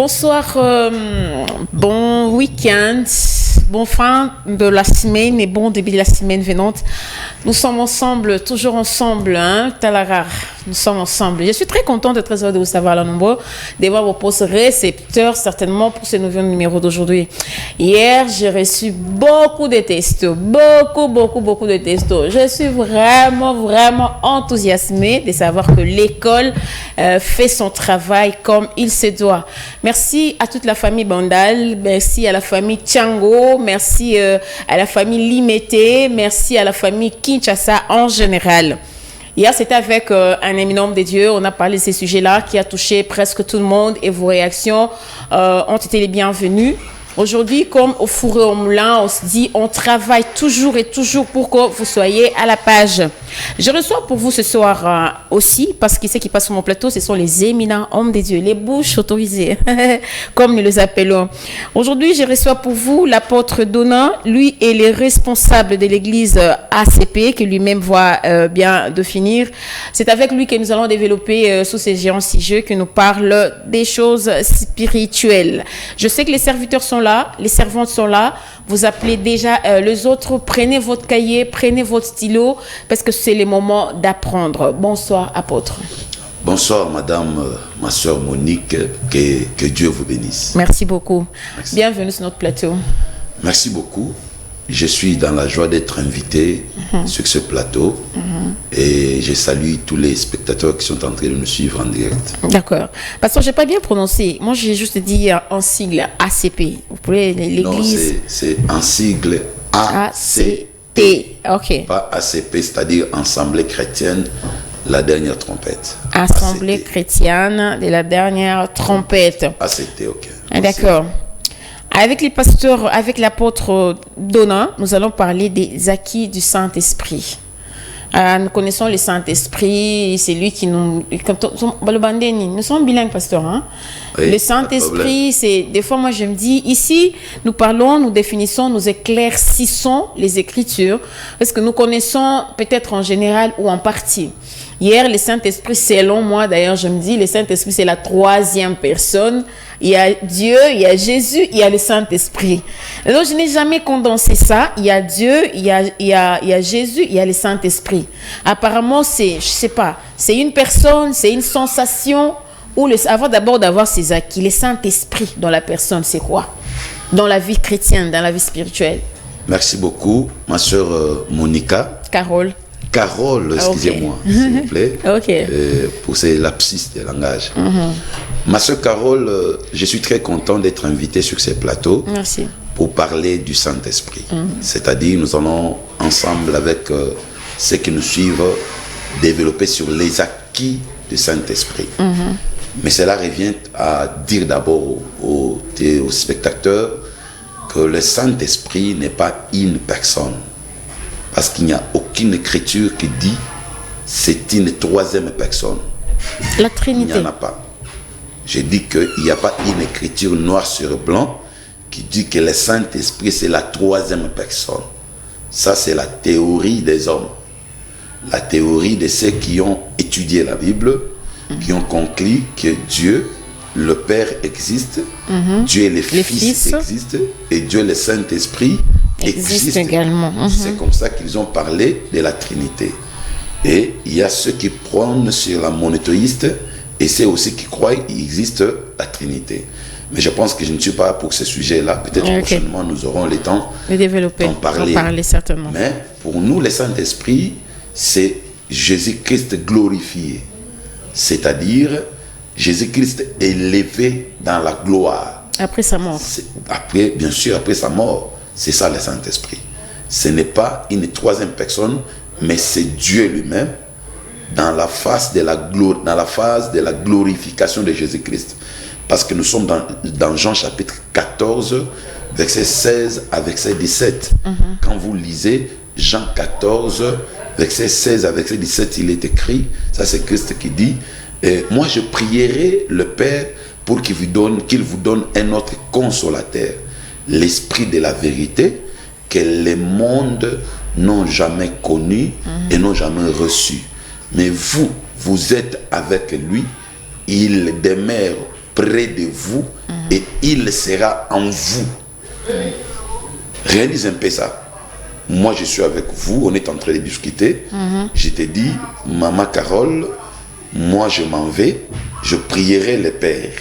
Bonsoir, bon week-end, bon fin de la semaine et bon début de la semaine venante. Nous sommes ensemble, toujours ensemble, hein, Talarar. Nous sommes ensemble. Je suis très contente et très heureuse de vous savoir là nombreux, de voir vos postes récepteurs certainement pour ce nouveau numéro d'aujourd'hui. Hier, j'ai reçu beaucoup de textos, beaucoup de textos. Je suis vraiment enthousiasmée de savoir que l'école fait son travail comme il se doit. Merci à toute la famille Bandal, merci à la famille Tchango, merci à la famille Limete, merci à la famille Kinshasa en général. Hier, c'était avec un éminent de Dieu. On a parlé de ces sujets-là qui a touché presque tout le monde et vos réactions ont été les bienvenues. Aujourd'hui, comme au four et au moulin, on se dit, on travaille toujours et toujours pour que vous soyez à la page. Je reçois pour vous ce soir aussi, parce que ce qui passe sur mon plateau, ce sont les éminents hommes de Dieu, les bouches autorisées, comme nous les appelons. Aujourd'hui, je reçois pour vous l'apôtre Donat. Lui est le responsable de l'église ACP, que lui-même voit bien définir. C'est avec lui que nous allons développer sous ces géants sijeux que nous parle des choses spirituelles. Je sais que les serviteurs sont là, les servantes sont là. Vous appelez déjà les autres, prenez votre cahier, prenez votre stylo, parce que c'est le moment d'apprendre. Bonsoir, apôtre. Bonsoir, madame, ma soeur Monique, que Dieu vous bénisse. Merci beaucoup. Merci. Bienvenue sur notre plateau. Merci beaucoup. Je suis dans la joie d'être invité sur ce plateau et je salue tous les spectateurs qui sont en train de nous suivre en direct. D'accord. Parce que je n'ai pas bien prononcé. Moi, j'ai juste dit en sigle ACP. Vous pouvez l'église. Non, c'est en sigle ACP. Ok. Pas ACP, c'est-à-dire Assemblée chrétienne, la dernière trompette. Assemblée chrétienne de la dernière trompette. ACT, ok. D'accord. Avec les pasteurs, avec l'apôtre Donat, nous allons parler des acquis du Saint-Esprit. Nous connaissons le Saint-Esprit, c'est lui qui nous... Nous sommes bilingues, pasteur. Hein? Oui, le Saint-Esprit, c'est... Des fois, moi, je me dis, ici, nous parlons, nous définissons, nous éclaircissons les Écritures, parce que nous connaissons peut-être en général ou en partie. Hier, le Saint-Esprit, selon moi, d'ailleurs, je me dis, le Saint-Esprit, c'est la troisième personne. Il y a Dieu, il y a Jésus, il y a le Saint-Esprit. Donc, je n'ai jamais condensé ça. Il y a Dieu, il y a Jésus, il y a le Saint-Esprit. Apparemment, c'est, je sais pas, c'est une personne, c'est une sensation, ou avant d'abord d'avoir ses acquis. Le Saint-Esprit dans la personne, c'est quoi? Dans la vie chrétienne, dans la vie spirituelle. Merci beaucoup, ma soeur Monica. Carole, excusez-moi, s'il vous plaît, pour ces lapsus de langage. Ma soeur Carole, je suis très content d'être invité sur ces plateaux. Merci. Pour parler du Saint-Esprit. C'est-à-dire, nous allons ensemble avec ceux qui nous suivent développer sur les acquis du Saint-Esprit. Mais cela revient à dire d'abord aux spectateurs que le Saint-Esprit n'est pas une personne. Parce qu'il n'y a aucune écriture qui dit c'est une troisième personne. La Trinité. Il n'y en a pas. Je dis qu'il n'y a pas une écriture noir sur blanc qui dit que le Saint-Esprit c'est la troisième personne. Ça c'est la théorie des hommes. La théorie de ceux qui ont étudié la Bible, qui ont conclu que Dieu, le Père existe, Dieu le Fils existe et Dieu le Saint-Esprit existe également. C'est comme ça qu'ils ont parlé de la Trinité. Et il y a ceux qui prônent sur la monothéiste et ceux aussi qui croient qu'il existe la Trinité. Mais je pense que je ne suis pas pour ce sujet-là. Peut-être prochainement nous aurons le temps de développer, d'en parler certainement. Mais pour nous, le Saint-Esprit, c'est Jésus-Christ glorifié. C'est-à-dire Jésus-Christ élevé dans la gloire. Après sa mort. Après, bien sûr, après sa mort. C'est ça le Saint-Esprit. Ce n'est pas une troisième personne, mais c'est Dieu lui-même dans la phase de la glorification de Jésus-Christ. Parce que nous sommes dans Jean chapitre 14, verset 16 à verset 17. Quand vous lisez Jean 14, verset 16 à verset 17, il est écrit, ça c'est Christ qui dit, moi je prierai le Père pour qu'il vous donne un autre consolateur, l'Esprit de la vérité, que les mondes n'ont jamais connu et n'ont jamais reçu. Mais vous êtes avec lui, il demeure près de vous et il sera en vous. Réalise un peu ça. Moi, je suis avec vous, on est en train de discuter. Je te dis, maman Carole, moi je m'en vais, je prierai le Père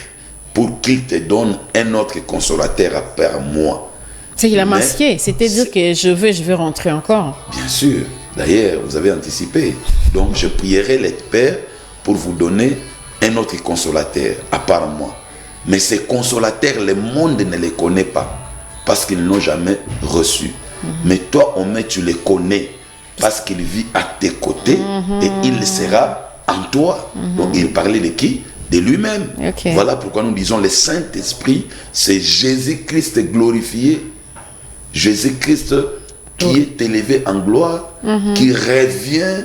pour qu'il te donne un autre consolateur à part moi. C'est qu'il a masqué, c'est-à-dire que je veux rentrer encore. Bien sûr, d'ailleurs, vous avez anticipé. Donc, je prierai le Père pour vous donner un autre consolateur à part moi. Mais ces consolateurs, le monde ne les connaît pas parce qu'ils n'ont jamais reçu. Mais toi, au moins, tu les connais parce qu'il vit à tes côtés et il sera en toi. Donc, il parlait de qui? De lui-même. Okay. Voilà pourquoi nous disons le Saint-Esprit, c'est Jésus-Christ glorifié. Jésus-Christ qui est élevé en gloire, qui revient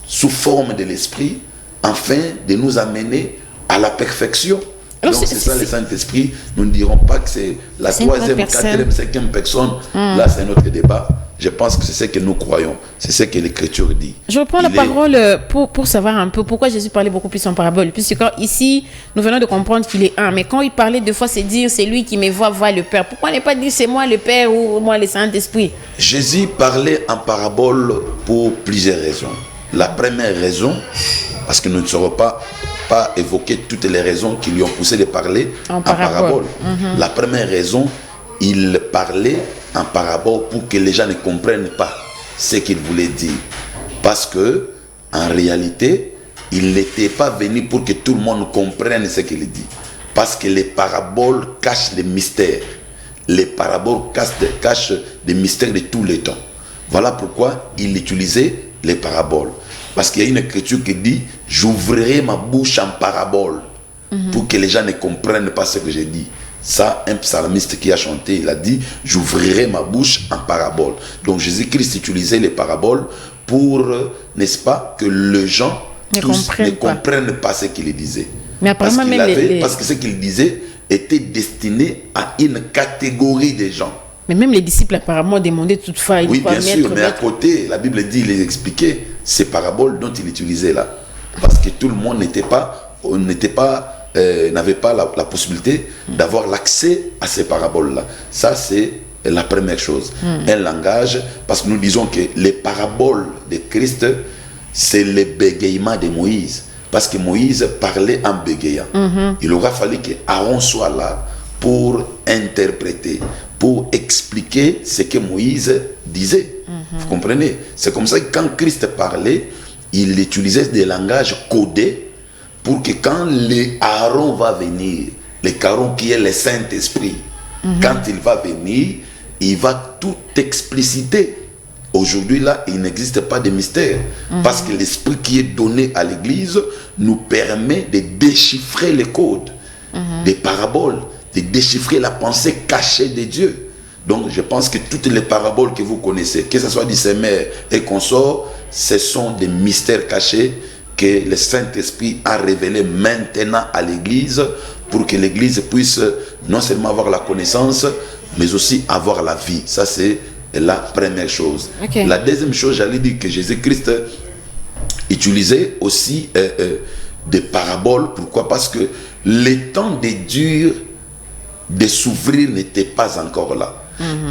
sous forme de l'Esprit, afin de nous amener à la perfection. Alors, donc c'est ça le Saint-Esprit. Nous ne dirons pas que c'est la troisième, quatrième, cinquième personne. Là, c'est un autre débat. Je pense que c'est ce que nous croyons. C'est ce que l'Écriture dit. Je reprends la parole pour savoir un peu pourquoi Jésus parlait beaucoup plus en parabole. Puisque quand ici, nous venons de comprendre qu'il est un. Mais quand il parlait deux fois, c'est dire c'est lui qui me voit le Père. Pourquoi ne pas dire c'est moi le Père ou moi le Saint-Esprit? Jésus parlait en parabole pour plusieurs raisons. La première raison, parce que nous ne saurons pas évoquer toutes les raisons qui lui ont poussé de parler en parabole. La première raison, il parlait en parabole pour que les gens ne comprennent pas ce qu'il voulait dire. Parce que, en réalité, il n'était pas venu pour que tout le monde comprenne ce qu'il dit. Parce que les paraboles cachent les mystères. Les paraboles cachent des mystères de tous les temps. Voilà pourquoi il utilisait les paraboles. Parce qu'il y a une écriture qui dit « J'ouvrirai ma bouche en parabole pour que les gens ne comprennent pas ce que j'ai dit. » Ça, un psalmiste qui a chanté, il a dit « J'ouvrirai ma bouche en parabole. » Donc Jésus-Christ utilisait les paraboles pour, n'est-ce pas, que les gens ne comprennent pas ce qu'il disait. Mais apparemment, parce que ce qu'il disait était destiné à une catégorie de gens. Mais même les disciples apparemment demandaient toutefois. Oui, bien sûr, mais à côté, la Bible dit, il les expliquait ces paraboles dont il utilisait là. Parce que tout le monde n'avait pas la possibilité d'avoir l'accès à ces paraboles-là. Ça, c'est la première chose. Un langage, parce que nous disons que les paraboles de Christ, c'est le bégayement de Moïse. Parce que Moïse parlait en bégayant. Il aura fallu que Aaron soit là pour interpréter, pour expliquer ce que Moïse disait. Vous comprenez? C'est comme ça que quand Christ parlait, il utilisait des langages codés pour que quand Aaron va venir, le Aaron qui est le Saint-Esprit, quand il va venir, il va tout expliciter. Aujourd'hui, là, il n'existe pas de mystère. Parce que l'esprit qui est donné à l'Église nous permet de déchiffrer les codes des paraboles, de déchiffrer la pensée cachée de Dieu. Donc, je pense que toutes les paraboles que vous connaissez, que ce soit du Semeur et consorts, ce sont des mystères cachés que le Saint-Esprit a révélés maintenant à l'Église pour que l'Église puisse non seulement avoir la connaissance, mais aussi avoir la vie. Ça, c'est la première chose. Okay. La deuxième chose, j'allais dire que Jésus-Christ utilisait aussi des paraboles. Pourquoi? Parce que le temps de dur de s'ouvrir n'était pas encore là.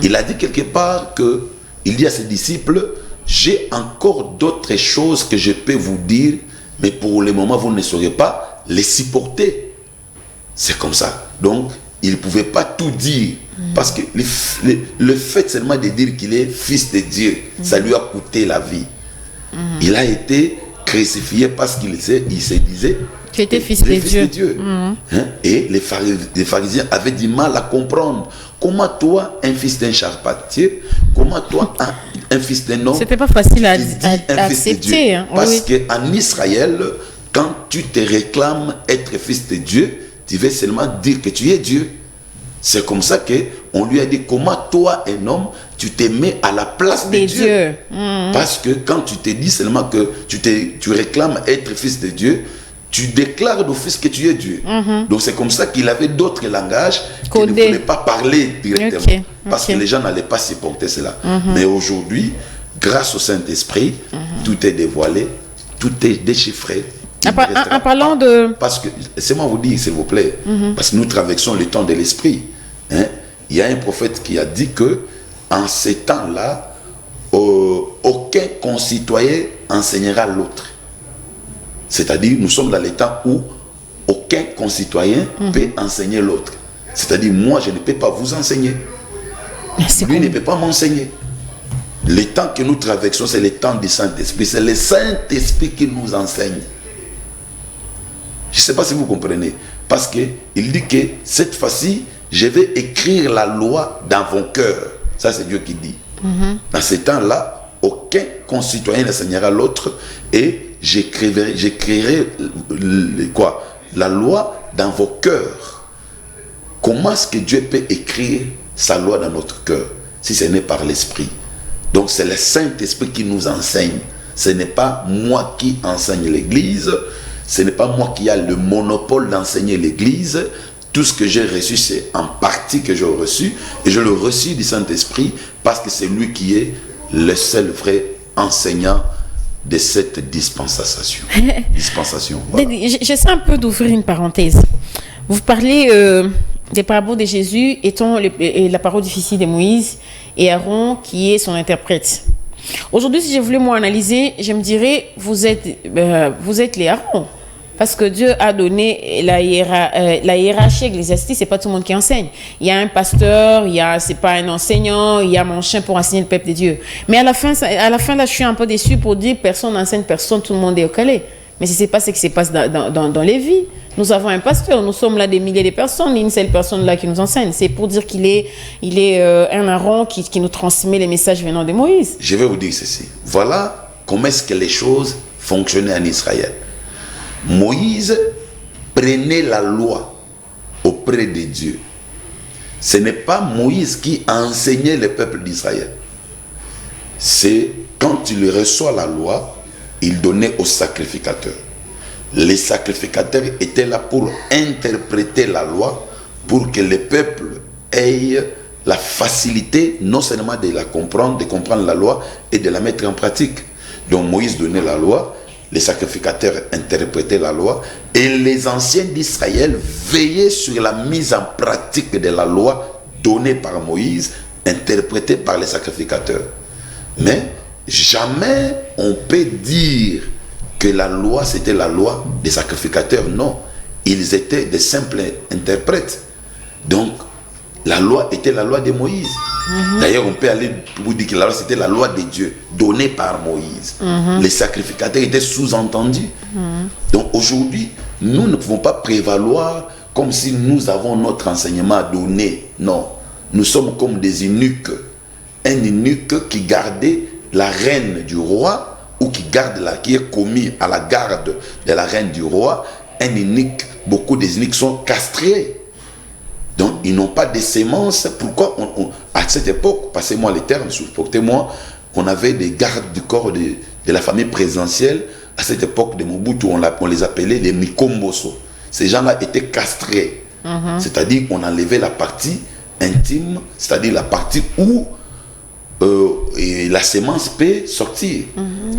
Il a dit quelque part que il dit à ses disciples, j'ai encore d'autres choses que je peux vous dire, mais pour le moment vous ne saurez pas les supporter. C'est comme ça. Donc il ne pouvait pas tout dire, parce que le fait seulement de dire qu'il est fils de Dieu, ça lui a coûté la vie. Il a été crucifié parce qu'il se disait tu étais fils de Dieu. Et les pharisiens avaient du mal à comprendre. Comment toi, un fils d'un charpentier, comment toi, un fils d'un homme, c'était pas facile à accepter. Hein. Parce qu'en Israël, quand tu te réclames être fils de Dieu, tu veux seulement dire que tu es Dieu. C'est comme ça qu'on lui a dit, comment toi, un homme, tu te mets à la place de Dieu. Parce que quand tu te dis seulement que tu réclames être fils de Dieu, tu déclares d'office que tu es Dieu. Donc c'est comme ça qu'il avait d'autres langages qu'il ne voulait pas parler directement. Parce que les gens n'allaient pas supporter cela. Mais aujourd'hui, grâce au Saint-Esprit, tout est dévoilé, tout est déchiffré. En parlant de... Parce que, laissez-moi vous dire, s'il vous plaît, parce que nous traversons le temps de l'esprit. Hein, il y a un prophète qui a dit que en ces temps-là, aucun concitoyen enseignera l'autre. C'est-à-dire, nous sommes dans les temps où aucun concitoyen peut enseigner l'autre. C'est-à-dire, moi, je ne peux pas vous enseigner. Lui ne peut pas m'enseigner. Le temps que nous traversons, c'est le temps du Saint-Esprit. C'est le Saint-Esprit qui nous enseigne. Je ne sais pas si vous comprenez. Parce qu'il dit que cette fois-ci, je vais écrire la loi dans vos cœurs. Ça, c'est Dieu qui dit. Dans ce temps-là, aucun concitoyen n'enseignera l'autre et j'écrirai quoi? La loi dans vos cœurs. Comment est-ce que Dieu peut écrire sa loi dans notre cœur si ce n'est par l'Esprit? Donc c'est le Saint-Esprit qui nous enseigne. Ce n'est pas moi qui enseigne l'Église. Ce n'est pas moi qui a le monopole d'enseigner l'Église. Tout ce que j'ai reçu, c'est en partie que j'ai reçu. Et je le reçu du Saint-Esprit parce que c'est lui qui est le seul vrai enseignant de cette dispensation. Voilà. J'essaie un peu d'ouvrir une parenthèse. Vous parlez des paraboles de Jésus étant la parole du fils de Moïse et Aaron qui est son interprète. Aujourd'hui, si je voulais moi analyser, je me dirais, vous êtes les Aaron. Parce que Dieu a donné la hiérarchie ecclésiastique, c'est pas tout le monde qui enseigne. Il y a un pasteur, c'est pas un enseignant, il y a mon chien pour enseigner le peuple de Dieu. Mais à la fin là, je suis un peu déçu pour dire personne n'enseigne personne, tout le monde est au calais. Mais c'est pas ce qui se passe dans les vies. Nous avons un pasteur, nous sommes là des milliers de personnes, une seule personne là qui nous enseigne. C'est pour dire qu'il est un Aaron qui nous transmet les messages venant de Moïse. Je vais vous dire ceci. Voilà comment est-ce que les choses fonctionnaient en Israël. Moïse prenait la loi auprès de Dieu. Ce n'est pas Moïse qui enseignait le peuple d'Israël. C'est quand il reçoit la loi, il donnait aux sacrificateurs. Les sacrificateurs étaient là pour interpréter la loi, pour que le peuple ait la facilité non seulement de comprendre la loi et de la mettre en pratique. Donc Moïse donnait la loi, les sacrificateurs interprétaient la loi et les anciens d'Israël veillaient sur la mise en pratique de la loi donnée par Moïse, interprétée par les sacrificateurs. Mais jamais on peut dire que la loi c'était la loi des sacrificateurs. Non, ils étaient des simples interprètes. Donc la loi était la loi de Moïse. D'ailleurs, on peut aller vous dire que la loi c'était la loi de Dieu donnée par Moïse. Les sacrificateurs étaient sous-entendus. Donc aujourd'hui, nous ne pouvons pas prévaloir comme si nous avons notre enseignement à donner. Non, nous sommes comme des eunuques. Un eunuque qui gardait la reine du roi ou qui est commis à la garde de la reine du roi. Un eunuque, beaucoup des eunuques sont castrés. Donc, ils n'ont pas de sémence. Pourquoi à cette époque, passez-moi les termes, supportez-moi, on avait des gardes du corps de la famille présidentielle. À cette époque de Mobutu, on les appelait les Mikomboso. Ces gens-là étaient castrés. C'est-à-dire qu'on enlevait la partie intime, c'est-à-dire la partie où la sémence peut sortir.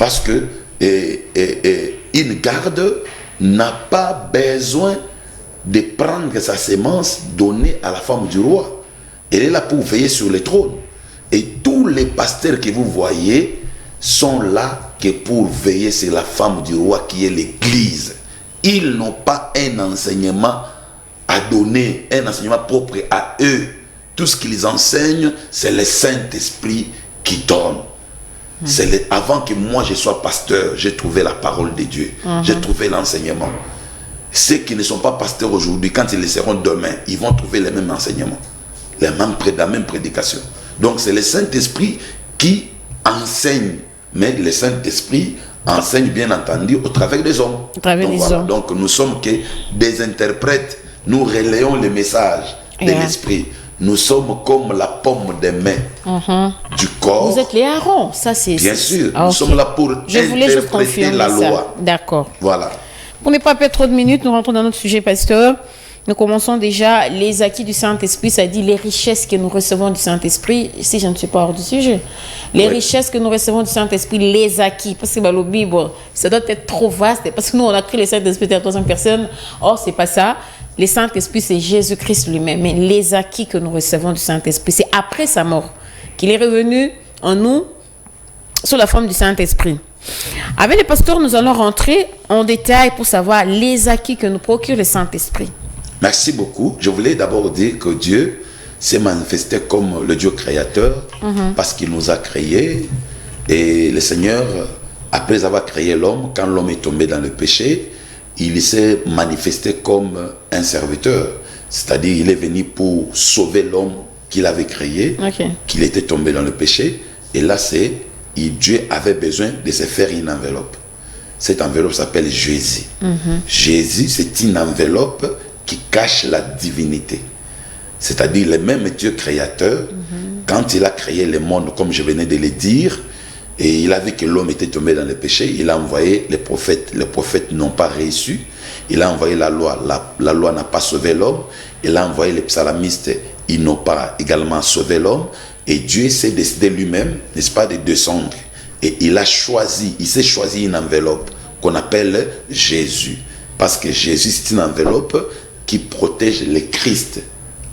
Parce que une garde n'a pas besoin de prendre sa sémence donnée à la femme du roi. Elle est là pour veiller sur le trône. Et tous les pasteurs que vous voyez sont là que pour veiller sur la femme du roi qui est l'Église. Ils n'ont pas un enseignement à donner, un enseignement propre à eux. Tout ce qu'ils enseignent, c'est le Saint-Esprit qui donne. Avant que moi je sois pasteur, j'ai trouvé la parole de Dieu. J'ai trouvé l'enseignement. Ceux qui ne sont pas pasteurs aujourd'hui, quand ils le seront demain, ils vont trouver les mêmes enseignements, la même prédication. Donc c'est le Saint-Esprit qui enseigne, mais le Saint-Esprit enseigne bien entendu au travers des hommes. Donc nous sommes que des interprètes, nous relayons les messages de l'Esprit. Nous sommes comme la paume des mains du corps. Vous êtes les Aaron, ça c'est... Bien sûr, nous sommes là pour interpréter la loi. D'accord. Voilà. Pour ne pas perdre trop de minutes, nous rentrons dans notre sujet, pasteur. Nous commençons déjà les acquis du Saint-Esprit, ça dit les richesses que nous recevons du Saint-Esprit. Ici, je ne suis pas hors du sujet. Les richesses que nous recevons du Saint-Esprit, les acquis. Parce que le Bible, ça doit être trop vaste. Parce que nous, on a créé le Saint-Esprit à la troisième personne. Or, c'est pas ça. Le Saint-Esprit, c'est Jésus-Christ lui-même. Mais les acquis que nous recevons du Saint-Esprit, c'est après sa mort qu'il est revenu en nous sous la forme du Saint-Esprit. Avec les pasteurs, nous allons rentrer en détail pour savoir les acquis que nous procure le Saint-Esprit. Merci beaucoup. Je voulais d'abord dire que Dieu s'est manifesté comme le Dieu créateur parce qu'il nous a créés. Et le Seigneur, après avoir créé l'homme, quand l'homme est tombé dans le péché, il s'est manifesté comme un serviteur. C'est-à-dire, il est venu pour sauver l'homme qu'il avait créé, qu'il était tombé dans le péché. Et là, Dieu avait besoin de se faire une enveloppe. Cette enveloppe s'appelle Jésus. Jésus, c'est une enveloppe qui cache la divinité. C'est-à-dire le même Dieu créateur, quand il a créé le monde, comme je venais de le dire, et il a vu que l'homme était tombé dans le péché, il a envoyé les prophètes. Les prophètes n'ont pas réussi. Il a envoyé la loi. La loi n'a pas sauvé l'homme. Il a envoyé les psalmistes. Ils n'ont pas également sauvé l'homme. Et Dieu s'est décidé lui-même, n'est-ce pas, de descendre. Et il s'est choisi une enveloppe qu'on appelle Jésus. Parce que Jésus, c'est une enveloppe qui protège le Christ.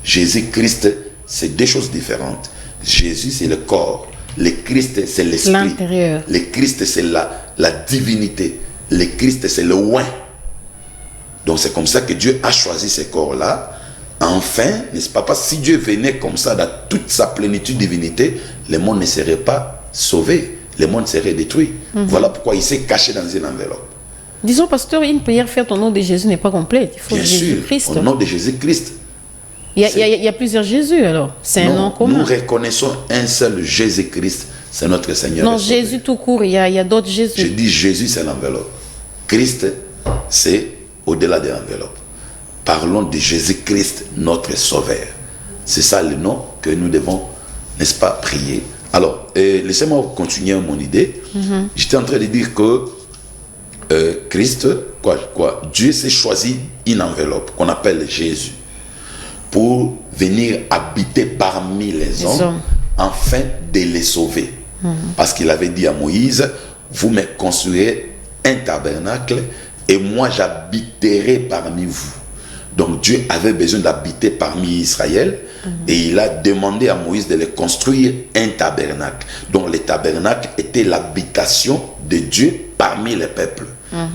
Jésus-Christ, c'est deux choses différentes. Jésus, c'est le corps. Le Christ, c'est l'esprit. L'intérieur. Le Christ, c'est la divinité. Le Christ, c'est le oint. Donc, c'est comme ça que Dieu a choisi ce corps-là. Enfin, n'est-ce pas? Parce que si Dieu venait comme ça, dans toute sa plénitude de divinité, le monde ne serait pas sauvé. Le monde serait détruit. Voilà pourquoi il s'est caché dans une enveloppe. Disons, pasteur, une prière faite au nom de Jésus n'est pas complète. Il faut Jésus-Christ. Au nom de Jésus-Christ. Il y a plusieurs Jésus alors. C'est un nom commun. Nous reconnaissons un seul Jésus-Christ. C'est notre Seigneur. Non, Jésus tout court. Il y a d'autres Jésus. Je dis Jésus, c'est l'enveloppe. Christ, c'est au-delà de l'enveloppe. Parlons de Jésus-Christ, notre Sauveur. C'est ça le nom que nous devons, n'est-ce pas, prier. Alors, laissez-moi continuer mon idée. J'étais en train de dire que Christ, Dieu s'est choisi une enveloppe qu'on appelle Jésus pour venir habiter parmi les hommes afin de les sauver. Parce qu'il avait dit à Moïse, vous me construirez un tabernacle et moi j'habiterai parmi vous. Donc Dieu avait besoin d'habiter parmi Israël et il a demandé à Moïse de le construire un tabernacle. Donc le tabernacle était l'habitation de Dieu parmi les peuples.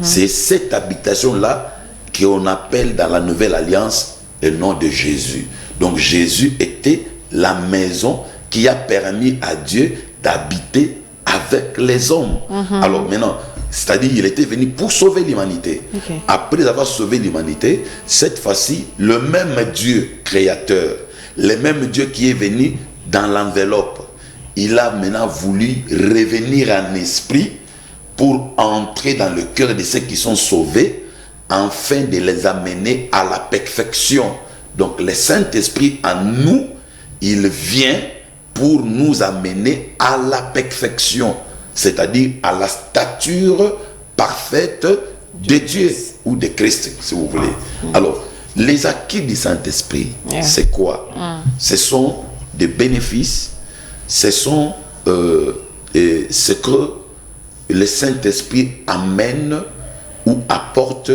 C'est cette habitation-là qu'on appelle dans la Nouvelle Alliance le nom de Jésus. Donc Jésus était la maison qui a permis à Dieu d'habiter avec les hommes. Alors maintenant, c'est-à-dire il était venu pour sauver l'humanité. Après avoir sauvé l'humanité, cette fois-ci, le même Dieu créateur, le même Dieu qui est venu dans l'enveloppe, il a maintenant voulu revenir en esprit pour entrer dans le cœur de ceux qui sont sauvés, afin de les amener à la perfection. Donc le Saint-Esprit en nous, il vient pour nous amener à la perfection, c'est-à-dire à la stature parfaite de Dieu ou de Christ, si vous voulez. Alors, les acquis du Saint-Esprit, c'est quoi? Ce sont des bénéfices, ce sont ce que le Saint-Esprit amène ou apporte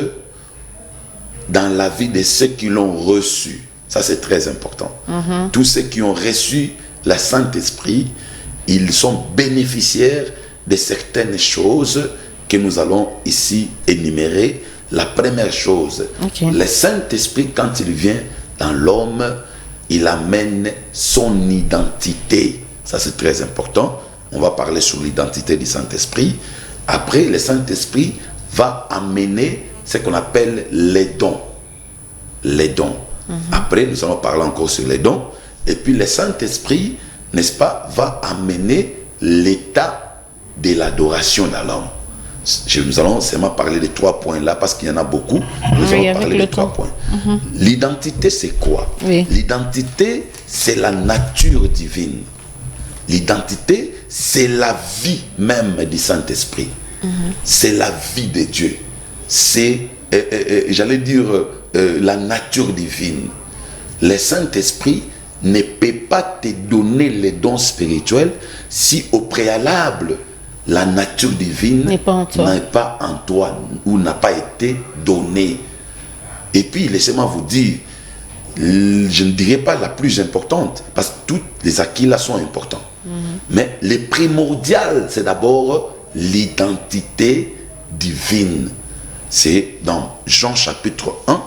dans la vie de ceux qui l'ont reçu. Ça, c'est très important. Tous ceux qui ont reçu le Saint-Esprit, ils sont bénéficiaires de certaines choses que nous allons ici énumérer. La première chose, le Saint-Esprit, quand il vient dans l'homme, il amène son identité. Ça, c'est très important. On va parler sur l'identité du Saint-Esprit. Après, le Saint-Esprit va amener ce qu'on appelle les dons. Les dons. Après, nous allons parler encore sur les dons. Et puis, le Saint-Esprit, n'est-ce pas, va amener l'état de l'adoration dans l'homme. Nous allons seulement parler de 3 points là, parce qu'il y en a beaucoup. Nous allons parler de 3 points. L'identité, c'est quoi? L'identité, c'est la nature divine. L'identité, c'est la vie même du Saint-Esprit. C'est la vie de Dieu. C'est, j'allais dire, la nature divine. Le Saint-Esprit ne peut pas te donner les dons spirituels si au préalable, la nature divine n'est pas en toi ou n'a pas été donnée. Et puis, laissez-moi vous dire, je ne dirais pas la plus importante, parce que tous les acquis là sont importants. Mais le primordial, c'est d'abord l'identité divine. C'est dans Jean chapitre 1,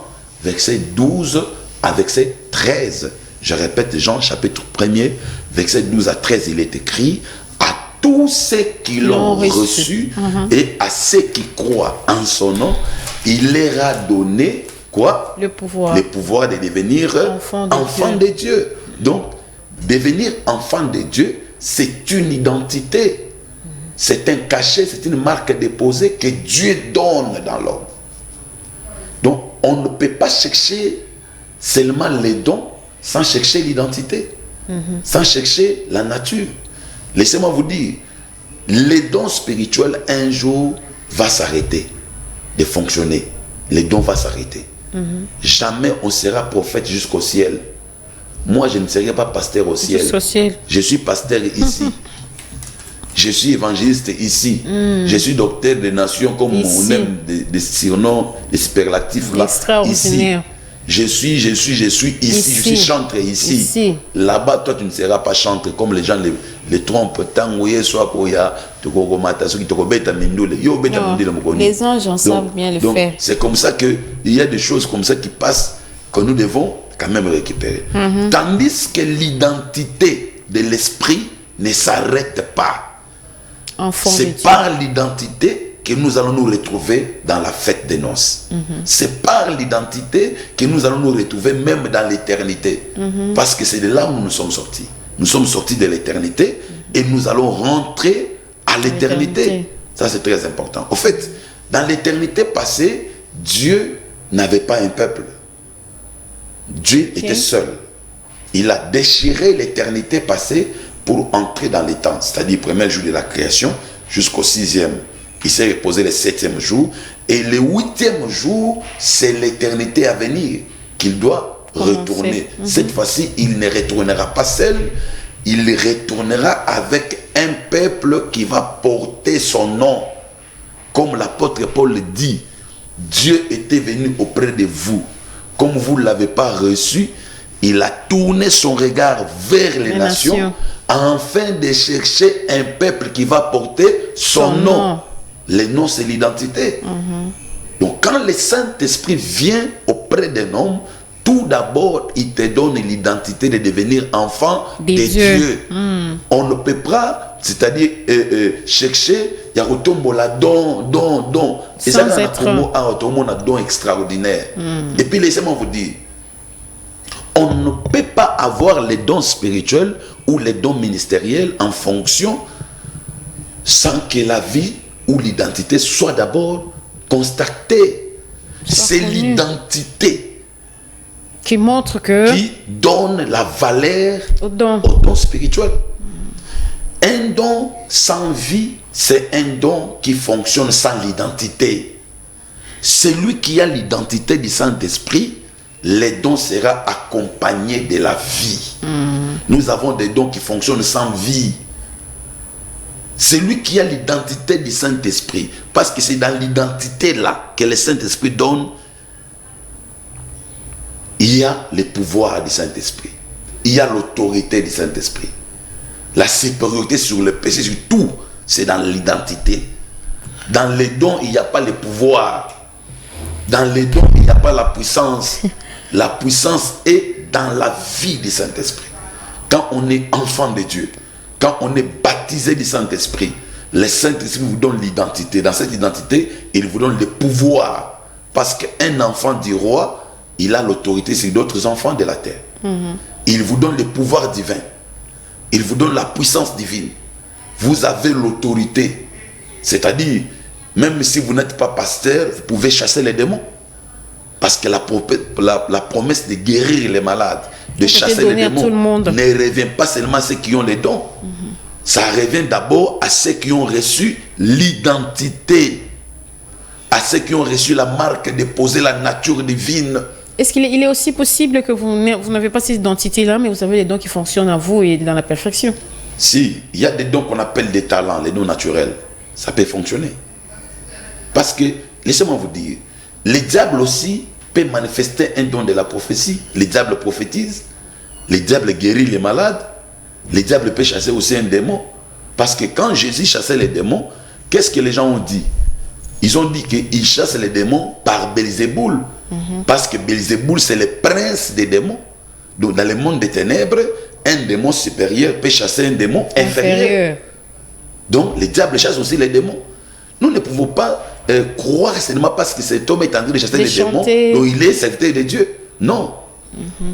verset 12 à verset 13. Je répète, Jean chapitre 1er, verset 12 à 13, il est écrit: à tous ceux qui l'ont reçu et à ceux qui croient en son nom, il leur a donné quoi? Le pouvoir de devenir enfant de Dieu. Donc, devenir enfant de Dieu, c'est une identité. C'est un cachet, c'est une marque déposée que Dieu donne dans l'homme. Donc, on ne peut pas chercher seulement les dons sans chercher l'identité, sans chercher la nature. Laissez-moi vous dire, les dons spirituels, un jour, va s'arrêter de fonctionner. Les dons vont s'arrêter. Jamais on sera prophète jusqu'au ciel. Moi, je ne serai pas pasteur au ciel. Je suis pasteur ici. Je suis évangéliste ici. Je suis docteur des nations, comme on aime des surnoms, des superlatifs là. Ici. Je suis ici. Je suis chantre ici. Là-bas, toi, tu ne seras pas chantre, comme les gens les trompent. Les anges en savent bien le faire. C'est comme ça qu'il y a des choses comme ça qui passent que nous devons quand même récupérer. Tandis que l'identité de l'esprit ne s'arrête pas. C'est par l'identité que nous allons nous retrouver dans la fête des noces. C'est par l'identité que nous allons nous retrouver même dans l'éternité. Parce que c'est de là où nous sommes sortis. Nous sommes sortis de l'éternité et nous allons rentrer à l'éternité. Ça, c'est très important. Au fait, dans l'éternité passée, Dieu n'avait pas un peuple. Dieu était seul. Il a déchiré l'éternité passée pour entrer dans les temps, c'est-à-dire le premier jour de la création jusqu'au 6e. Il s'est reposé le 7e jour. Et le 8e jour, c'est l'éternité à venir qu'il doit retourner. Cette fois-ci, il ne retournera pas seul. Il retournera avec un peuple qui va porter son nom. Comme l'apôtre Paul le dit, Dieu était venu auprès de vous. Comme vous ne l'avez pas reçu, il a tourné son regard vers les nations afin de chercher un peuple qui va porter son nom. Le nom, c'est l'identité. Donc, quand le Saint-Esprit vient auprès d'un homme, tout d'abord, il te donne l'identité de devenir enfant de Dieu. On ne peut pas, c'est-à-dire chercher, il y a un don. Et ça, un don extraordinaire. Et puis, laissez-moi vous dire, on ne peut pas avoir les dons spirituels ou les dons ministériels en fonction sans que la vie ou l'identité soit d'abord constatée. C'est l'identité qui montre que qui donne la valeur au don spirituel. Un don sans vie, c'est un don qui fonctionne sans l'identité. Celui qui a l'identité du Saint-Esprit, les dons sera accompagné de la vie. Nous avons des dons qui fonctionnent sans vie. Celui qui a l'identité du Saint-Esprit, parce que c'est dans l'identité là que le Saint-Esprit donne, il y a le pouvoir du Saint-Esprit, il y a l'autorité du Saint-Esprit, la supériorité sur le péché, sur tout, c'est dans l'identité. Dans les dons, il n'y a pas le pouvoir. Dans les dons, il n'y a pas la puissance. La puissance est dans la vie du Saint-Esprit. Quand on est enfant de Dieu, quand on est baptisé du Saint-Esprit, le Saint-Esprit vous donne l'identité. Dans cette identité, il vous donne le pouvoir. Parce qu'un enfant du roi, il a l'autorité sur d'autres enfants de la terre. Il vous donne le pouvoir divin. Il vous donne la puissance divine. Vous avez l'autorité. C'est-à-dire, même si vous n'êtes pas pasteur, vous pouvez chasser les démons. Parce que la promesse de guérir les malades, de chasser les démons, ne revient pas seulement à ceux qui ont les dons. Ça revient d'abord à ceux qui ont reçu l'identité, à ceux qui ont reçu la marque de poser la nature divine Est-ce qu'il est aussi possible que vous n'avez pas cette identité-là, mais vous avez les dons qui fonctionnent en vous et dans la perfection? Si, il y a des dons qu'on appelle des talents, les dons naturels. Ça peut fonctionner. Parce que, laissez-moi vous dire, les diables aussi peuvent manifester un don de la prophétie. Les diables prophétisent, les diables guérissent les malades, les diables peuvent chasser aussi un démon. Parce que quand Jésus chassait les démons, qu'est-ce que les gens ont dit? Ils ont dit qu'il chasse les démons par Belzéboul. Parce que Belzéboul, c'est le prince des démons. Donc, dans le monde des ténèbres, un démon supérieur peut chasser un démon inférieur. Donc, les diables chassent aussi les démons. Nous ne pouvons pas croire seulement parce que cet homme est en train de chasser les démons, donc il est serviteur de Dieu. Non.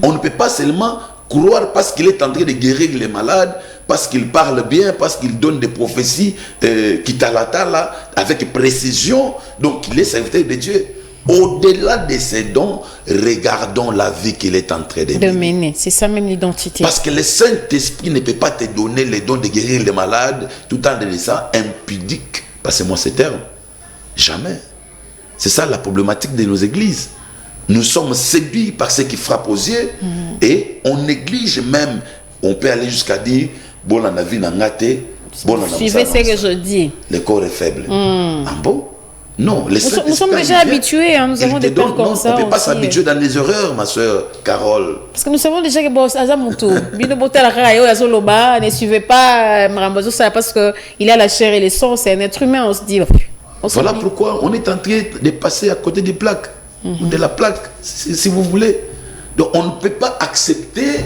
On ne peut pas seulement croire parce qu'il est en train de guérir les malades, parce qu'il parle bien, parce qu'il donne des prophéties qui talatala avec précision, donc il est serviteur de Dieu. Au-delà de ces dons, regardons la vie qu'il est en train de mener. C'est ça même l'identité. Parce que le Saint-Esprit ne peut pas te donner les dons de guérir les malades tout en laissant impudique. Passez-moi ces termes. Jamais. C'est ça la problématique de nos églises. Nous sommes séduits par ce qui frappe aux yeux et on néglige même. On peut aller jusqu'à dire bon, on a vu n'angate. Suivez ce que je dis. Le corps est faible. Ah bon? Non, nous sommes déjà habitués, hein, nous avons des pères comme ça. On ne peut pas s'habituer dans les erreurs, ma soeur Carole. Parce que nous savons déjà que ne suivez pas Marambozo, parce qu'il a la chair et le sang, c'est un être humain, on se dit. Voilà pourquoi on est en train de passer à côté des plaques, de la plaque, si vous voulez. Donc on ne peut pas accepter.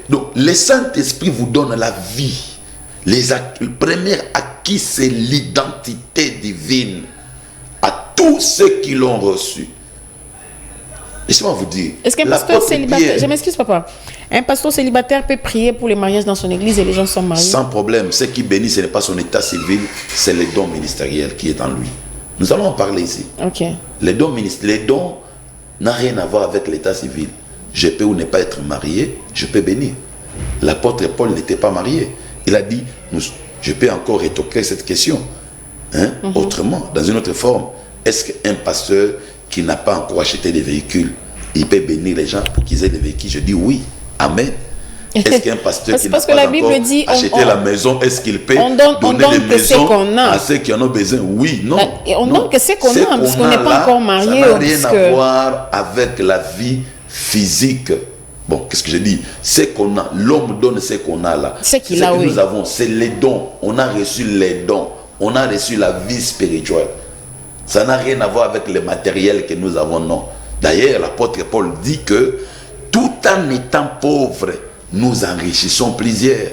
Donc le Saint-Esprit vous donne la vie. Le premier acquis, c'est l'identité divine. À tous ceux qui l'ont reçu. Laissez-moi vous dire. Est-ce qu'un pasteur célibataire, je m'excuse papa, un pasteur célibataire peut prier pour les mariages dans son église et les gens sont mariés? Sans problème. Ce qui bénit, ce n'est pas son état civil, c'est le don ministériel qui est en lui. Nous allons en parler ici. Ok. Les dons n'ont rien à voir avec l'état civil. Je peux ou ne pas être marié, je peux bénir. L'apôtre Paul n'était pas marié. Il a dit, je peux encore étoquer cette question. Autrement, dans une autre forme, est-ce qu'un pasteur qui n'a pas encore acheté des véhicules, il peut bénir les gens pour qu'ils aient des véhicules? Je dis oui, amen. Est-ce qu'un pasteur qui n'a pas encore acheté la maison, est-ce qu'il peut donner des maisons à ceux qui en ont besoin? Oui, non. On donne que c'est qu'on a, parce qu'on n'est pas encore marié. Ça n'a rien à voir avec la vie physique. Bon, qu'est-ce que je dis? Ce qu'on a, l'homme donne ce qu'on a là. Ce que nous avons, c'est les dons. On a reçu les dons. On a reçu la vie spirituelle. Ça n'a rien à voir avec le matériel que nous avons, non. D'ailleurs, l'apôtre Paul dit que tout en étant pauvre, nous enrichissons plusieurs.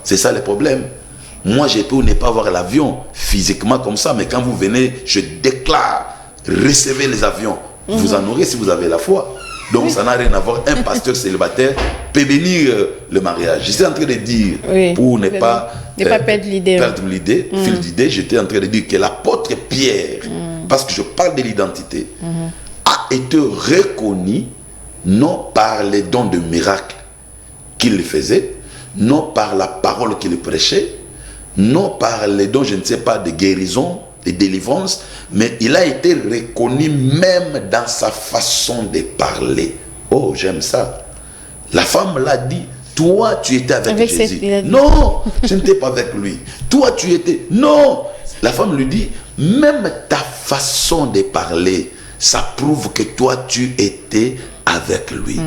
C'est ça le problème. Moi, je peux ne pas avoir l'avion physiquement comme ça, mais quand vous venez, je déclare, recevez les avions. Vous en aurez si vous avez la foi. Donc ça n'a rien à voir. Un pasteur célibataire peut bénir le mariage. J'étais en train de dire, pour ne pas perdre l'idée. Fil d'idée, j'étais en train de dire que l'apôtre Pierre, parce que je parle de l'identité, a été reconnu non par les dons de miracles qu'il faisait, non par la parole qu'il prêchait, non par les dons, je ne sais pas, de guérison, de délivrance, mais il a été reconnu même dans sa façon de parler. Oh, j'aime ça. La femme l'a dit, toi tu étais avec Jésus. Non, je n'étais pas avec lui. Toi tu étais... Non. La femme lui dit, même ta façon de parler, ça prouve que toi tu étais avec lui.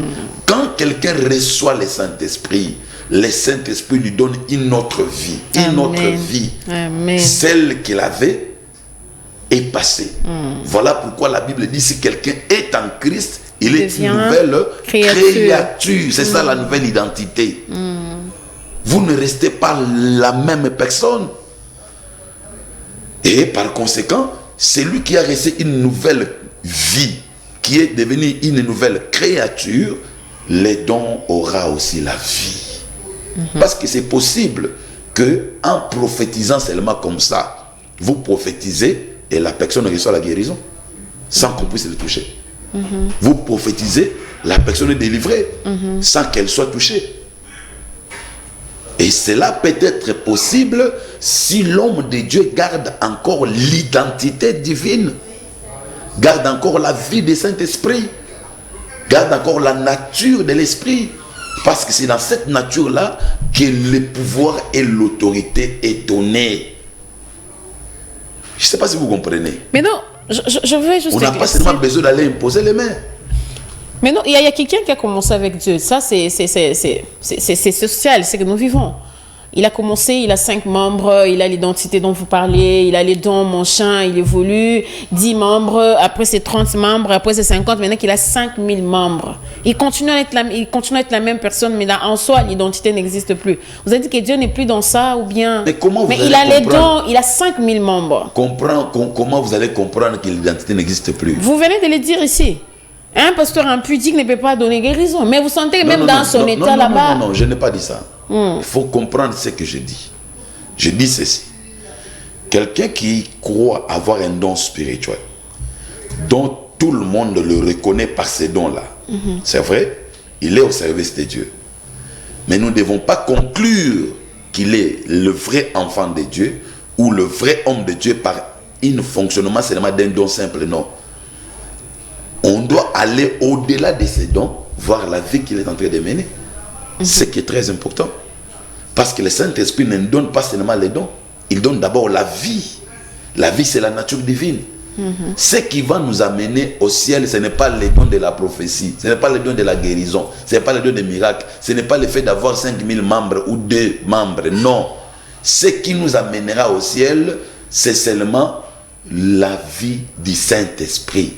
Quand quelqu'un reçoit le Saint-Esprit, le Saint-Esprit lui donne une autre vie. Une autre vie. Amen. Celle qu'il avait est passée. Voilà pourquoi la Bible dit, si quelqu'un est en Christ, il est une nouvelle créature. C'est ça la nouvelle identité. Vous ne restez pas la même personne. Et par conséquent, c'est lui qui a reçu une nouvelle vie, qui est devenu une nouvelle créature, les dons aura aussi la vie. Parce que c'est possible que en prophétisant seulement comme ça, vous prophétisez et la personne reçoit la guérison sans qu'on puisse le toucher. Vous prophétisez, la personne est délivrée sans qu'elle soit touchée. Et cela peut être possible si l'homme de Dieu garde encore l'identité divine, garde encore la vie du Saint-Esprit. garde encore la nature de l'esprit. Parce que c'est dans cette nature-là que le pouvoir et l'autorité est donné. Je ne sais pas si vous comprenez. Mais non, je veux juste... On n'a pas seulement besoin d'aller imposer les mains. Mais non, il y a quelqu'un qui a commencé avec Dieu. Ça, c'est social, c'est que nous vivons. Il a commencé, il a 5 membres, il a l'identité dont vous parlez, il a les dons, machin, il évolue, 10 membres, après c'est 30 membres, après c'est 50, maintenant qu'il a 5000 membres. Il continue à être la même personne, mais là, en soi, l'identité n'existe plus. Vous avez dit que Dieu n'est plus dans ça, ou bien... Mais comment vous allez il a les dons, il a 5000 membres. Comment vous allez comprendre que l'identité n'existe plus? Vous venez de le dire ici. Un pasteur impudique ne peut pas donner guérison. Mais vous sentez que même dans son état là-bas... Non, je n'ai pas dit ça. Il faut comprendre ce que je dis. Je dis ceci. Quelqu'un qui croit avoir un don spirituel, dont tout le monde le reconnaît par ces dons-là, c'est vrai, il est au service de Dieu. Mais nous ne devons pas conclure qu'il est le vrai enfant de Dieu ou le vrai homme de Dieu par un fonctionnement seulement d'un don simple, non. On doit aller au-delà de ces dons, voir la vie qu'il est en train de mener. Ce qui est très important. Parce que le Saint-Esprit ne donne pas seulement les dons, il donne d'abord la vie. La vie, c'est la nature divine. Ce qui va nous amener au ciel, ce n'est pas les dons de la prophétie, ce n'est pas les dons de la guérison, ce n'est pas les dons des miracles, ce n'est pas le fait d'avoir 5000 membres ou 2 membres. Non. Ce qui nous amènera au ciel, c'est seulement la vie du Saint-Esprit.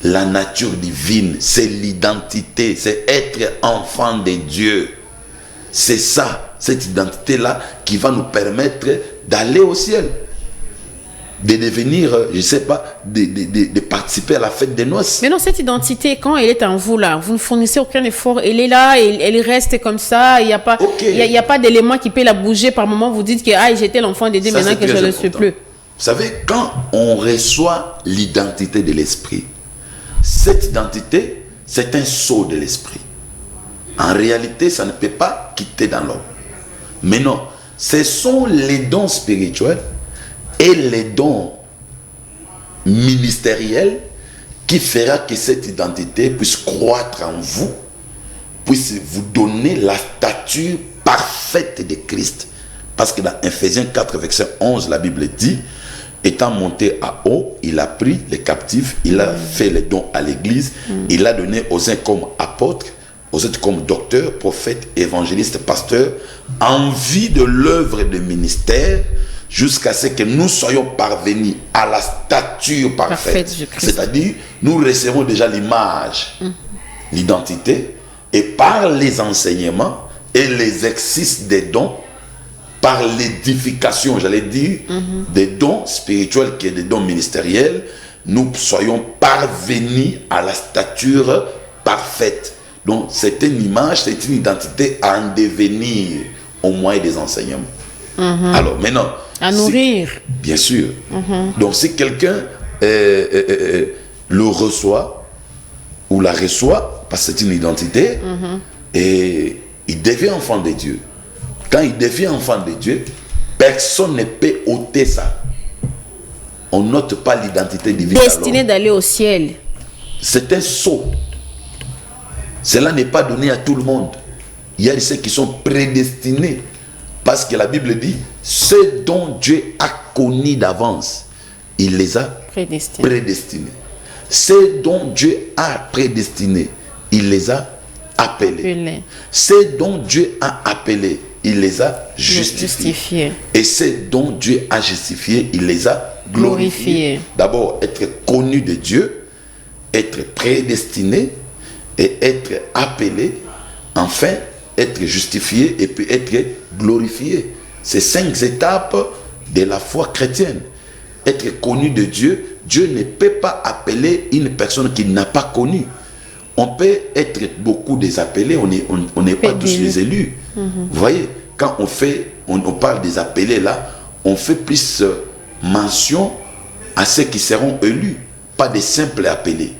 La nature divine, c'est l'identité, c'est être enfant de Dieu. C'est ça, cette identité-là qui va nous permettre d'aller au ciel. De devenir, je ne sais pas, de participer à la fête des noces. Mais non, cette identité, quand elle est en vous là, vous ne fournissez aucun effort, elle est là, elle reste comme ça, il n'y a pas, a pas d'élément qui peut la bouger par moment, vous dites que j'étais l'enfant de Dieu, maintenant que je ne le suis plus. Vous savez, quand on reçoit l'identité de l'esprit, cette identité, c'est un sceau de l'esprit. En réalité, ça ne peut pas quitter dans l'homme. Mais non, ce sont les dons spirituels et les dons ministériels qui fera que cette identité puisse croître en vous, puisse vous donner la stature parfaite de Christ. Parce que dans Ephésiens 4, verset 11, la Bible dit: étant monté à haut, il a pris les captifs, il a fait les dons à l'église, il a donné aux uns comme apôtres, aux autres comme docteurs, prophètes, évangélistes, pasteurs, en vue de l'œuvre de ministère, jusqu'à ce que nous soyons parvenus à la stature parfaite. C'est-à-dire, nous recevons déjà l'image, l'identité, et par les enseignements et les exercices des dons, par l'édification, j'allais dire, des dons spirituels qui est des dons ministériels, nous soyons parvenus à la stature parfaite. Donc, c'est une image, c'est une identité à en devenir au moyen des enseignements. Alors, maintenant... À nourrir. Bien sûr. Donc, si quelqu'un le reçoit ou la reçoit, parce que c'est une identité, et il devient enfant de Dieu. Quand il devient enfant de Dieu, personne ne peut ôter ça. On n'ôte pas l'identité divine. Destiné d'aller au ciel. C'est un sceau. Cela n'est pas donné à tout le monde. Il y a ceux qui sont prédestinés. Parce que la Bible dit, ceux dont Dieu a connu d'avance, il les a prédestinés. Ceux dont Dieu a prédestinés, il les a appelés. Ceux dont Dieu a appelés, il les a justifiés. Et ceux dont Dieu a justifiés, il les a glorifiés. D'abord, être connu de Dieu, être prédestiné et être appelé, enfin être justifié et puis être glorifié. C'est 5 étapes de la foi chrétienne. Être connu de Dieu, Dieu ne peut pas appeler une personne qu'il n'a pas connue. On peut être beaucoup des appelés, on n'est pas tous les élus. Vous voyez, quand on parle des appelés là, on fait plus mention à ceux qui seront élus, pas des simples appelés.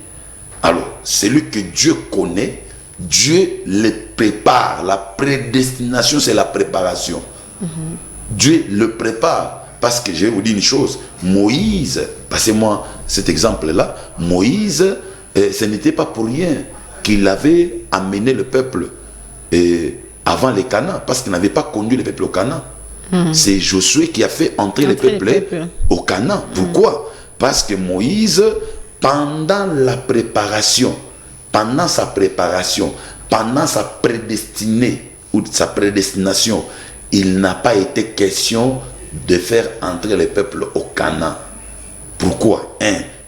Alors, celui que Dieu connaît, Dieu le prépare. La prédestination, c'est la préparation. Dieu le prépare. Parce que je vais vous dire une chose, Moïse, passez-moi cet exemple-là, Moïse, ce n'était pas pour rien qu'il avait amené le peuple avant les Canaan, parce qu'il n'avait pas conduit le peuple au Canaan. C'est Josué qui a fait entrer le peuple au Canaan. Pourquoi? Parce que Moïse, pendant sa préparation, pendant sa prédestinée ou sa prédestination, il n'a pas été question de faire entrer le peuple au Canaan. Pourquoi?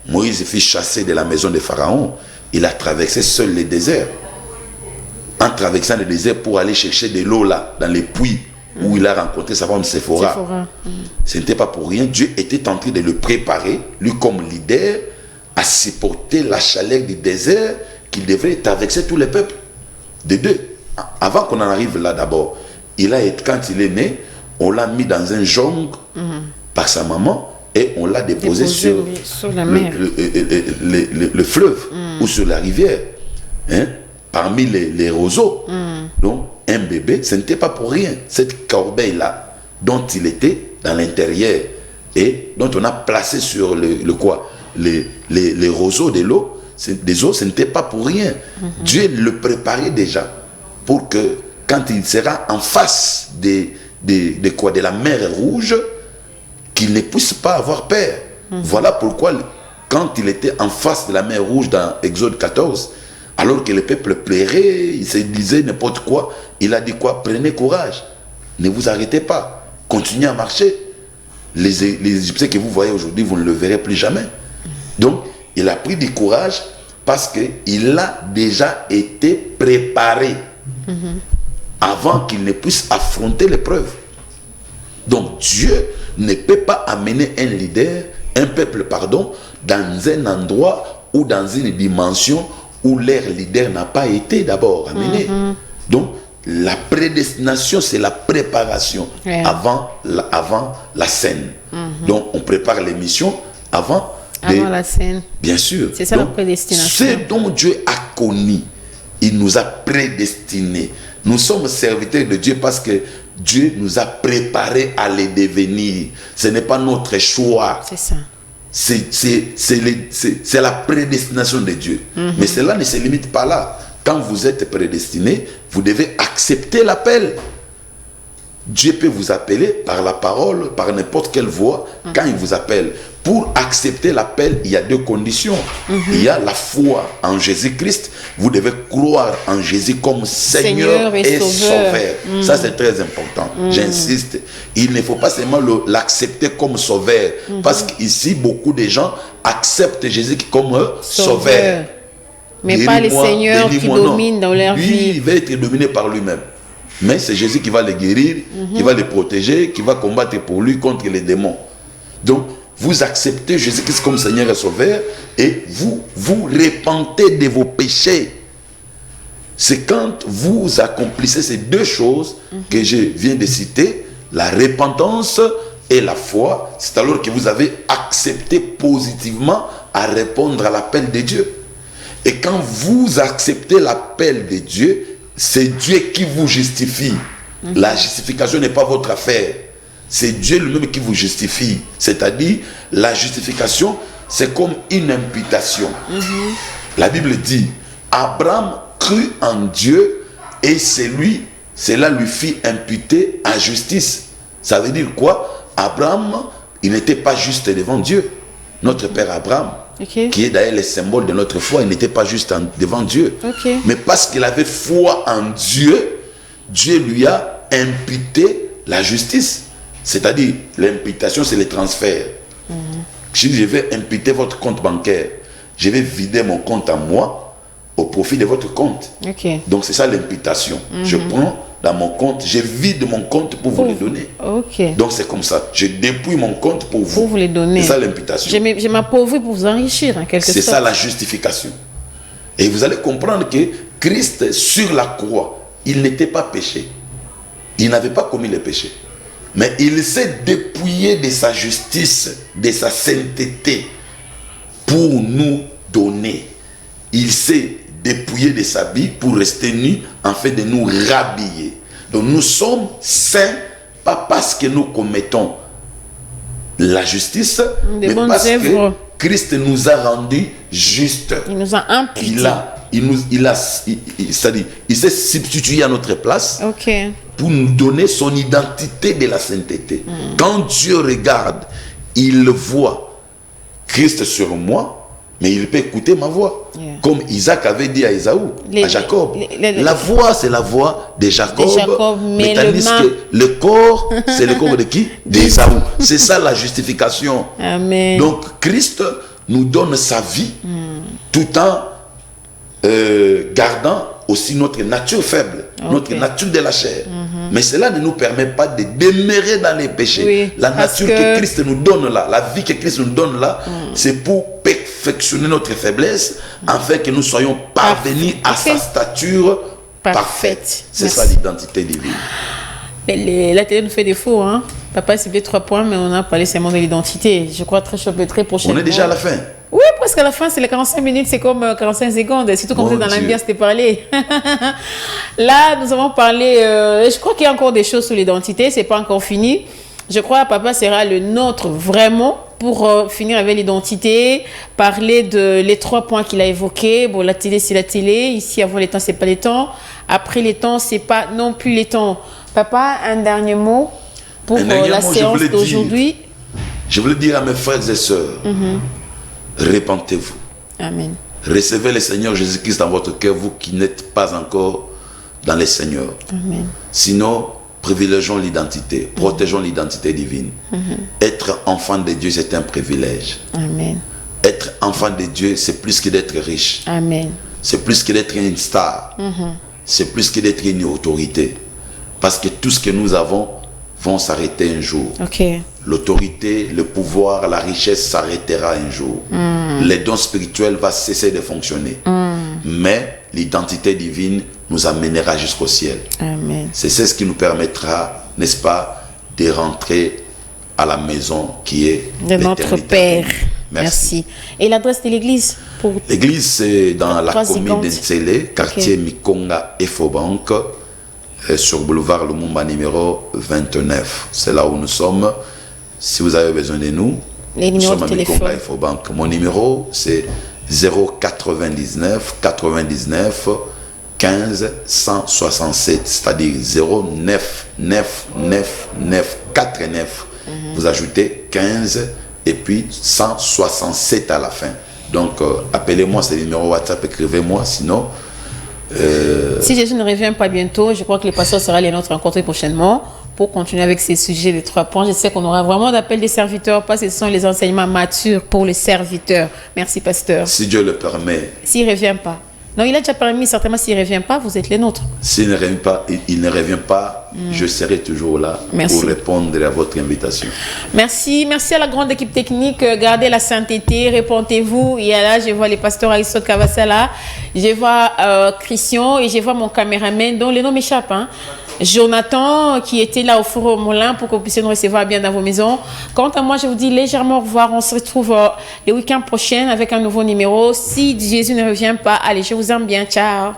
Moïse fut chassé de la maison de Pharaon. Il a traversé seul le désert. En traversant le désert pour aller chercher de l'eau là, dans les puits, où il a rencontré sa femme Séphora. Ce n'était pas pour rien. Dieu était en train de le préparer, lui comme leader, à supporter la chaleur du désert qu'il devrait traverser tous les peuples. De deux. Avant qu'on en arrive là d'abord, quand il est né, on l'a mis dans un jonc par sa maman et on l'a déposé sur la mer. Le fleuve ou sur la rivière. Parmi les roseaux. Donc, un bébé, ce n'était pas pour rien. Cette corbeille-là, dont il était dans l'intérieur et dont on a placé sur les roseaux de l'eau, des eaux, ce n'était pas pour rien. Dieu le préparait déjà pour que, quand il sera en face de la mer Rouge, qu'il ne puisse pas avoir peur. Voilà pourquoi, quand il était en face de la mer Rouge dans Exode 14, alors que le peuple pleurait, il se disait n'importe quoi, il a dit quoi? Prenez courage, ne vous arrêtez pas, continuez à marcher. Les Égyptiens que vous voyez aujourd'hui, vous ne le verrez plus jamais. Donc, il a pris du courage parce qu'il a déjà été préparé avant qu'il ne puisse affronter l'épreuve. Donc, Dieu ne peut pas amener un peuple, dans un endroit ou dans une dimension où leur leader n'a pas été d'abord amené. Donc, la prédestination, c'est la préparation avant la scène. Donc, on prépare les missions avant la scène. Bien sûr. C'est ça. Donc, la prédestination. Ce dont Dieu a connu, il nous a prédestinés. Nous sommes serviteurs de Dieu parce que Dieu nous a préparés à les devenir. Ce n'est pas notre choix. C'est ça. C'est la prédestination de Dieu. Mais cela ne se limite pas là. Quand vous êtes prédestiné, vous devez accepter l'appel. Dieu peut vous appeler par la parole, par n'importe quelle voie, quand il vous appelle. Pour accepter l'appel, il y a deux conditions. Il y a la foi en Jésus-Christ. Vous devez croire en Jésus comme Seigneur et Sauveur. Ça, c'est très important. J'insiste. Il ne faut pas seulement l'accepter comme Sauveur. Parce qu'ici, beaucoup de gens acceptent Jésus comme Sauveur. Mais pas les seigneurs qui dominent dans leur vie. Lui, il va être dominé par lui-même. Mais c'est Jésus qui va les guérir, qui va les protéger, qui va combattre pour lui contre les démons. Donc, vous acceptez Jésus-Christ comme Seigneur et Sauveur et vous repentez de vos péchés. C'est quand vous accomplissez ces deux choses que je viens de citer, la repentance et la foi, c'est alors que vous avez accepté positivement à répondre à l'appel de Dieu. Et quand vous acceptez l'appel de Dieu, c'est Dieu qui vous justifie. La justification n'est pas votre affaire. C'est Dieu lui-même qui vous justifie. C'est-à-dire, la justification, c'est comme une imputation. La Bible dit, Abraham crut en Dieu et cela lui fit imputer à justice. Ça veut dire quoi? Abraham, il n'était pas juste devant Dieu. Notre père Abraham, qui est d'ailleurs le symbole de notre foi, il n'était pas juste devant Dieu. Mais parce qu'il avait foi en Dieu, Dieu lui a imputé la justice. C'est-à-dire, l'imputation, c'est le transfert. Si je vais imputer votre compte bancaire, je vais vider mon compte à moi au profit de votre compte. Donc, c'est ça l'imputation. Je prends dans mon compte, je vide mon compte pour vous les donner. Donc, c'est comme ça. Je dépouille mon compte pour vous les donner. C'est ça l'imputation. Je m'appauvris pour vous enrichir, en quelque sorte. C'est ça la justification. Et vous allez comprendre que Christ, sur la croix, il n'était pas péché. Il n'avait pas commis le péché. Mais il s'est dépouillé de sa justice, de sa sainteté, pour nous donner. Il s'est dépouillé de sa vie pour rester nu, en fait de nous rhabiller. Donc nous sommes saints, pas parce que nous commettons la justice, mais parce que Christ nous a rendus justes. Il nous a imputés. Il a c'est-à-dire, il s'est substitué à notre place Ok. pour nous donner son identité de la sainteté. Quand Dieu regarde, il voit Christ sur moi, mais il peut écouter ma voix. Yeah. Comme Isaac avait dit à Ésaü, à Jacob. La voix, c'est la voix de Jacob, mais tandis que le corps, c'est le corps de qui? D'Ésaü. C'est ça la justification. Amen. Donc Christ nous donne sa vie tout en gardant aussi notre nature faible, notre nature de la chair. Mais cela ne nous permet pas de demeurer dans les péchés. Oui, la nature que Christ nous donne là, la vie que Christ nous donne là, c'est pour perfectionner notre faiblesse, afin que nous soyons parvenus à sa stature parfaite. C'est ça l'identité divine. La télé nous fait défaut, hein. Papa, c'est bien 3 points, mais on a parlé seulement de l'identité. Je crois très prochainement. On est déjà à la fin. Oui, presque à la fin, c'est les 45 minutes, c'est comme 45 secondes. Surtout quand vous êtes dans l'ambiance, c'était parlé. Là, nous avons parlé, je crois qu'il y a encore des choses sur l'identité, c'est pas encore fini. Je crois que papa sera le nôtre vraiment pour finir avec l'identité, parler de les 3 points qu'il a évoqués. Bon, la télé, c'est la télé. Ici, avant les temps, c'est pas les temps. Après les temps, c'est pas non plus les temps. Papa, un dernier mot pour la séance d'aujourd'hui. Je voulais dire à mes frères et sœurs, repentez-vous. Amen. Recevez le Seigneur Jésus-Christ dans votre cœur, vous qui n'êtes pas encore dans le Seigneur. Amen. Sinon, privilégions l'identité, protégeons l'identité divine. Être enfant de Dieu, c'est un privilège. Amen. Être enfant de Dieu, c'est plus que d'être riche. Amen. C'est plus que d'être une star. C'est plus que d'être une autorité. Parce que tout ce que nous avons vont s'arrêter un jour. Ok. L'autorité, le pouvoir, la richesse s'arrêtera un jour. Les dons spirituels vont cesser de fonctionner. Mais l'identité divine nous amènera jusqu'au ciel. Amen. C'est ce qui nous permettra, n'est-ce pas, de rentrer à la maison qui est de notre Père. Merci. Et l'adresse de l'église pour... L'église, c'est dans la commune de Ntsele, quartier Mikonga et Fobank, sur boulevard Lumumba numéro 29. C'est là où nous sommes. Si vous avez besoin de nous, les numéros de téléphone. Mon numéro, c'est 099 99 15 167, c'est-à-dire 09 9 9 9 49. Vous ajoutez 15 et puis 167 à la fin. Donc, appelez-moi, c'est le numéro WhatsApp, écrivez-moi, sinon... Si Jésus ne revient pas bientôt, je crois que le pasteur sera les nôtres rencontrés prochainement pour continuer avec ces sujets de 3 points. Je sais qu'on aura vraiment d'appels des serviteurs parce que ce sont les enseignements matures pour les serviteurs. Merci, pasteur. Si Dieu le permet. S'il ne revient pas. Non, il a déjà permis, certainement, s'il ne revient pas, vous êtes les nôtres. S'il ne revient pas, je serai toujours là pour répondre à votre invitation. Merci. Merci à la grande équipe technique. Gardez la sainteté, répondez-vous. Et là, je vois les pasteurs Aristote Cavassala, je vois Christian et je vois mon caméraman dont le nom m'échappe. Jonathan, qui était là au Four au Moulin pour que vous puissiez nous recevoir bien dans vos maisons. Quant à moi, je vous dis légèrement au revoir. On se retrouve le week-end prochain avec un nouveau numéro. Si Jésus ne revient pas, allez, je vous aime bien. Ciao.